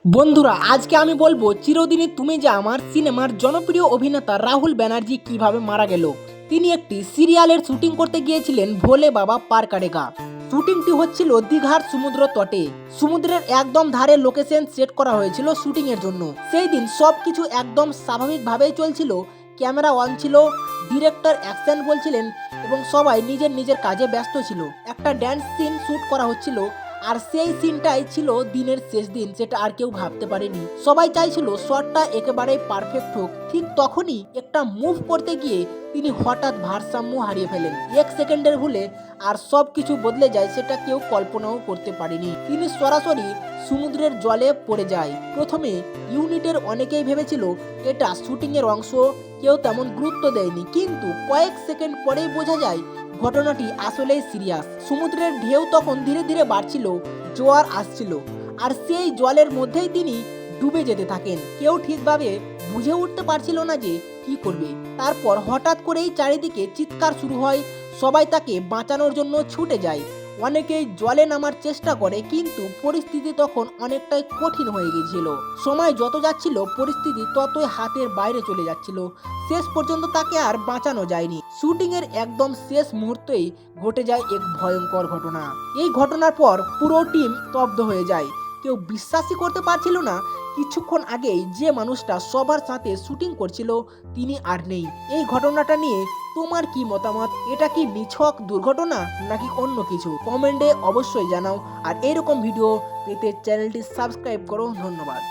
বন্ধুরা, আজকে আমি বলবো চিরদিনই তুমি যে আমার সিনেমার জনপ্রিয় অভিনেতা রাহুল ব্যানার্জি কিভাবে মারা গেল। তিনি একটি সিরিয়ালের শুটিং করতে গিয়েছিলেন ভোলে বাবা পার কারেগা। শুটিংটি হচ্ছিল দীঘার সমুদ্র তটে। সমুদ্রের একদম ধারে লোকেশন সেট করা হয়েছিল শুটিং এর জন্য। সেই দিন সবকিছু একদম স্বাভাবিকভাবেই চলছিল। ক্যামেরা অন ছিল, ডিরেক্টর অ্যাকশন বলছিলেন এবং সবাই নিজের নিজের কাজে ব্যস্ত ছিল। একটা ড্যান্স সিন শুট করা হচ্ছিল, আর সেই সিনটাই ছিল দিনের শেষ দিন, যেটা আর কেউ ভাবতে পারেনি। সবাই চাইছিল শটটা একেবারেই পারফেক্ট হোক। ঠিক তখনই একটা মুভ করতে গিয়ে তিনি হঠাৎ ভারসাম্য হারিয়ে ফেলেন। এক সেকেন্ডের ভুলে আর সব কিছু বদলে যায়, সেটা কেউ কল্পনাও করতে পারেনি। তিনি সরাসরি সমুদ্রের জলে পড়ে যায়। প্রথমে ইউনিটের অনেকেই ভেবেছিল এটা শুটিং এর অংশ, কেউ তেমন গুরুত্ব দেয়নি, কিন্তু কয়েক সেকেন্ড পরেই বোঝা যায় ঘটনাটি আসলেই সিরিয়াস। সমুদ্রের ঢেউ তখন ধীরে ধীরে বাড়ছিল, জোয়ার আসছিল, আর সেই জলের মধ্যেই তিনি ডুবে যেতে থাকেন। কেউ ঠিকভাবে বুঝে উঠতে পারছিল না যে কি করবে। তারপর হঠাৎ করেই চারিদিকে চিৎকার শুরু হয়, সবাই তাকে বাঁচানোর জন্য ছুটে যায়। অনেকেই জলে নামার চেষ্টা করে, কিন্তু পরিস্থিতি তখন অনেকটাই কঠিন হয়ে গিয়েছিল। সময় যত যাচ্ছিল পরিস্থিতি ততই হাতের বাইরে চলে যাচ্ছিল। শেষ পর্যন্ত তাকে আর বাঁচানো যায়নি। শুটিং এর একদম শেষ মুহূর্তেই ঘটে যায় এক ভয়ঙ্কর ঘটনা। এই ঘটনার পর পুরো টিম স্তব্ধ হয়ে যায়। কেউ বিশ্বাসই করতে পারছিল না কিছুক্ষণ আগেই যে মানুষটা সবার সাথে শুটিং করছিল তিনি আর নেই। এই ঘটনাটা নিয়ে তোমার কি মতামত? এটা কি নিছক দুর্ঘটনা নাকি অন্য কিছু? কমেন্টে অবশ্যই জানাও। আর এরকম ভিডিও পেতে চ্যানেলটি সাবস্ক্রাইব করো। ধন্যবাদ।